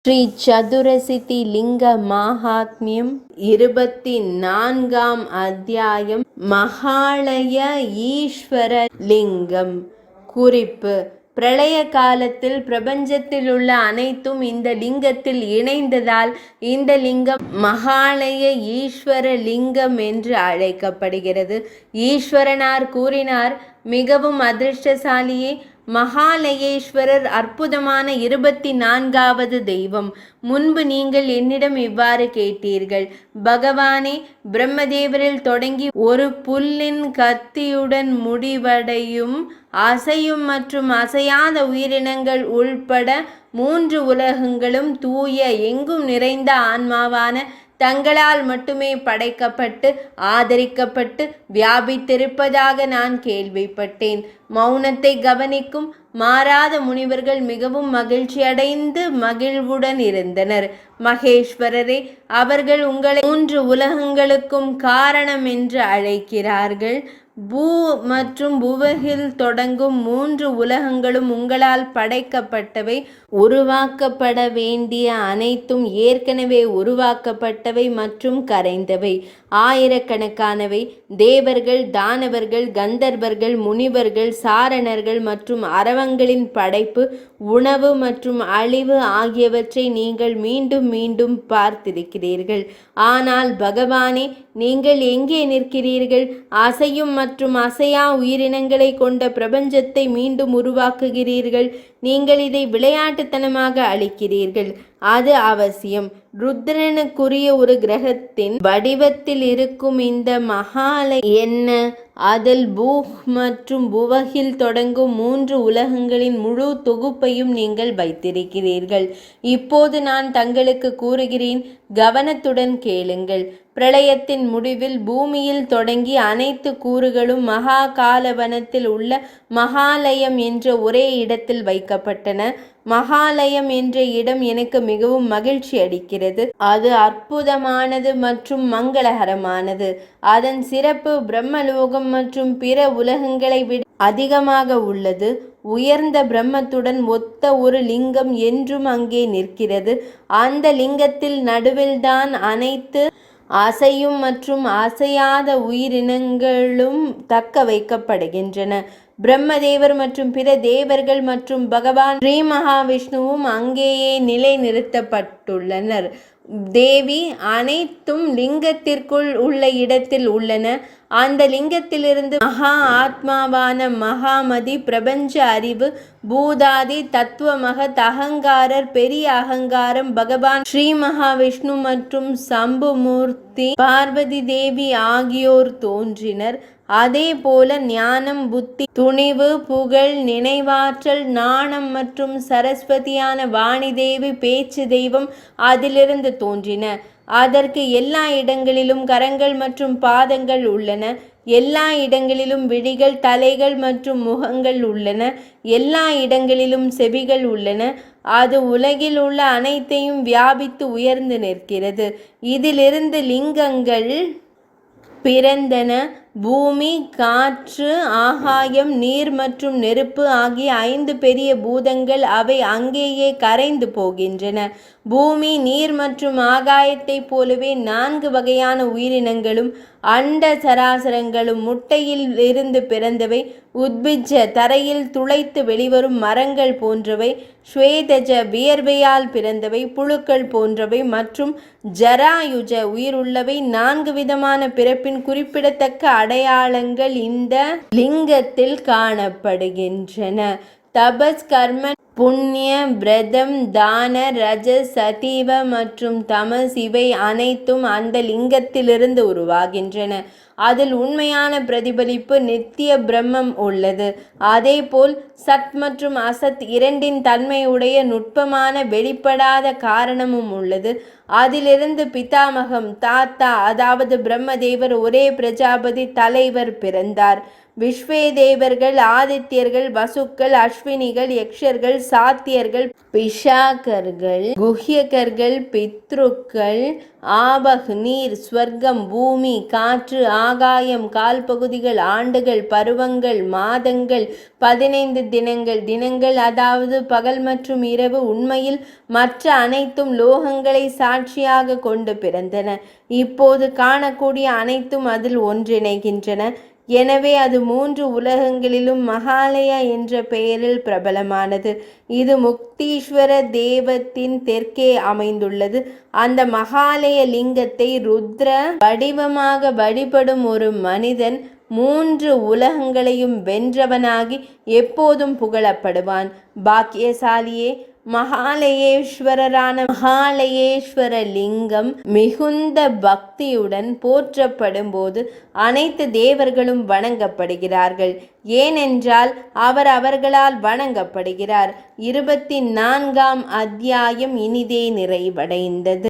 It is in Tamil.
ஸ்ரீ சதுரசித்தி லிங்க மாஹாத்மியம் 24ஆம் அத்தியாயம். மகாலய ஈஸ்வர லிங்கம். குறிப்பு: பிரளய காலத்தில் பிரபஞ்சத்தில் உள்ள அனைத்தும் இந்த லிங்கத்தில் இணைந்ததால் இந்த லிங்கம் மகாலய ஈஸ்வர லிங்கம் என்று அழைக்கப்படுகிறது. ஈஸ்வரனார் கூறினார், மிகவும் அதிர்ஷ்டசாலியே, மகாலயேஸ்வரர் அற்புதமான 24வது தெய்வம். முன்பு நீங்கள் என்னிடம் இவ்வாறு கேட்டீர்கள்: பகவானே, பிரம்மதேவரில் தொடங்கி ஒரு புல்லின் கத்தியுடன் முடிவடையும் அசையும் மற்றும் அசையாத உயிரினங்கள் உள்பட 3 உலகங்களும் தூய எங்கும் நிறைந்த ஆன்மாவான தங்களால் மட்டுமே படைக்கப்பட்டு ஆதரிக்கப்பட்டு வியாபித்திருப்பதாக நான் கேள்விப்பட்டேன். மௌனத்தை கவனிக்கும் மாறாத முனிவர்கள் மிகவும் மகிழ்ச்சியடைந்து மகிழ்வுடன் இருந்தனர். மகேஸ்வரரே, அவர்கள் உங்களை 3 உலகங்களுக்கும் காரணம் என்று அழைக்கிறார்கள். பூ மற்றும் புவகில் தொடங்கும் 3 உலகங்களும் உங்களால் படைக்கப்பட்டவை. உருவாக்கப்பட வேண்டிய அனைத்தும் ஏற்கனவே உருவாக்கப்பட்டவை மற்றும் கரைந்தவை. ஆயிரக்கணக்கானவை. தேவர்கள், தானவர்கள், கந்தர்வர்கள், முனிவர்கள், சாரணர்கள் மற்றும் அரவங்களின் படைப்பு, உணவு மற்றும் அழிவு ஆகியவற்றை நீங்கள் மீண்டும் மீண்டும் பார்த்திருக்கிறீர்கள். ஆனால் பகவானே, நீங்கள் எங்கே நிற்கிறீர்கள்? அசையும் மற்றும் அசையா உயிரினங்களை கொண்ட பிரபஞ்சத்தை மீண்டும் உருவாக்குகிறீர்கள். நீங்கள் இதை விளையாட்டுத்தனமாக அளிக்கிறீர்கள். அது அவசியம். ருத்ரனுக்குரிய ஒரு கிரகத்தின் வடிவத்தில் இருக்கும் இந்த மகாலய என்ன? அதில் பூஹ் மற்றும் புவகில் தொடங்கும் 3 உலகங்களின் முழு தொகுப்பையும் நீங்கள் வைத்திருக்கிறீர்கள். இப்போது நான் தங்களுக்கு கூறுகிறேன், கவனத்துடன் கேளுங்கள். பிரளயத்தின் முடிவில் பூமியில் தொடங்கி அனைத்து கூறுகளும் மகா காலவனத்தில் உள்ள மகாலயம் என்ற ஒரே இடத்தில் வைக்கப்பட்டன. மகாலயம் என்ற இடம் எனக்கு மிகவும் மகிழ்ச்சி அளிக்கிறது. அது அற்புதமானது மற்றும் மங்களகரமானது. அதன் சிறப்பு பிரம்மலோகம் மற்றும் பிற உலகங்களை விட அதிகமாக உள்ளது. உயர்ந்த பிரம்மத்துடன் ஒத்த ஒரு லிங்கம் என்றும் அங்கே நிற்கிறது. அந்த லிங்கத்தில் நடுவில்தான் அனைத்து அசையும் மற்றும் அசையாத உயிரினங்களும் தக்க வைக்கப்படுகின்றன. பிரம்மதேவர் மற்றும் பிற தேவர்கள் மற்றும் பகவான் ஸ்ரீ மகாவிஷ்ணுவும் அங்கேயே நிலை நிறுத்தப்பட்டுள்ளனர். தேவி, அனைத்தும் லிங்கத்திற்குள் உள்ள இடத்தில் உள்ளன. அந்த லிங்கத்திலிருந்து மகா ஆத்மாவான மகாமதி, பிரபஞ்ச அறிவு, பூதாதி, தத்துவ மகத், அகங்காரர், பெரிய அகங்காரம், பகவான் ஸ்ரீ மகாவிஷ்ணு மற்றும் சம்புமூர்த்தி, பார்வதி தேவி ஆகியோர் தோன்றினர். அதே போல ஞானம், புத்தி, துணிவு, புகழ், நினைவாற்றல், நாணம் மற்றும் சரஸ்வதியான வாணி தேவி, பேச்சு தெய்வம் அதிலிருந்து தோன்றின. அதற்கு எல்லா இடங்களிலும் கரங்கள் மற்றும் பாதங்கள் உள்ளன. எல்லா இடங்களிலும் விழிகள், தலைகள் மற்றும் முகங்கள் உள்ளன. எல்லா இடங்களிலும் செவிகள் உள்ளன. அது உலகில் உள்ள அனைத்தையும் வியாபித்து உயர்ந்து நிற்கிறது. இதிலிருந்து லிங்கங்கள் பிறந்தன. பூமி, காற்று, ஆகாயம், நீர் மற்றும் நெருப்பு ஆகிய 5 பெரிய பூதங்கள். அவை அங்கேயே கரைந்து போகின்றன. பூமி, நீர் மற்றும் ஆகாயத்தைப் போலவே 4 வகையான உயிரினங்களும் அண்ட சராசரங்களும் முட்டையில் இருந்து பிறந்தவை. உத்பிஜ, தரையில் துளைத்து வெளிவரும் மரங்கள் போன்றவை. ஸ்வேதஜ, வியர்வையால் பிறந்தவை. புழுக்கள் போன்றவை. மற்றும் ஜராயுஜ, உயிருள்ளவை. 4 விதமான பிறப்பின் குறிப்பிடத்தக்க அடையாளங்கள் இந்த லிங்கத்தில் காணப்படுகின்றன. தபஸ், கர்ம, புண்ணிய, விரதம், தான, ரஜஸ், சதீவ மற்றும் தமஸ் இவை அனைத்தும் அந்த லிங்கத்திலிருந்து உருவாகின்றன. அதில் உண்மையான பிரதிபலிப்பு நித்திய பிரம்மம் உள்ளது. அதேபோல் சத் மற்றும் அசத் இரண்டின் தன்மையுடைய நுட்பமான வெளிப்படாத காரணமும் உள்ளது. அதிலிருந்து பிதாமகம், தாத்தா, அதாவது பிரம்மதேவர், ஒரே பிரஜாபதி, தலைவர் பிறந்தார். விஸ்வேதேவர்கள், ஆதித்யர்கள், வசுக்கள், அஸ்வினிகள், யக்ஷர்கள், சாத்தியர்கள், பிஷாக்கர்கள், குஹ்யகர்கள், பித்ருக்கள், ஆபக், நீர், ஸ்வர்க்கம், பூமி, காற்று, ஆகாயம், கால் பகுதிகள், ஆண்டுகள், பருவங்கள், மாதங்கள், 15 தினங்கள் அதாவது பகல் மற்றும் இரவு, உண்மையில் மற்ற அனைத்தும் லோகங்களை சாட்சியாக கொண்டு பிறந்தன. இப்போது காணக்கூடிய அனைத்தும் அதில் ஒன்றிணைகின்றன. எனவே அது 3 உலகங்களிலும் மகாலயா என்ற பெயரில் பிரபலமானது. இது முக்தீஸ்வர தேவத்தின் தெற்கே அமைந்துள்ளது. அந்த மகாலய லிங்கத்தை ருத்ர வடிவமாக வழிபடும் ஒரு மனிதன் 3 உலகங்களையும் வென்றவனாகி எப்போதும் புகழப்படுவான். பாக்கியசாலியே, மகாலயேஸ்வரரான மகாலயேஸ்வர லிங்கம் மிகுந்த பக்தியுடன் போற்றப்படும் போது அனைத்து தேவர்களும் வணங்கப்படுகிறார்கள். ஏனென்றால் அவர் அவர்களால் வணங்கப்படுகிறார். 24ஆம் அத்தியாயம் இனிதே நிறைவடைந்தது.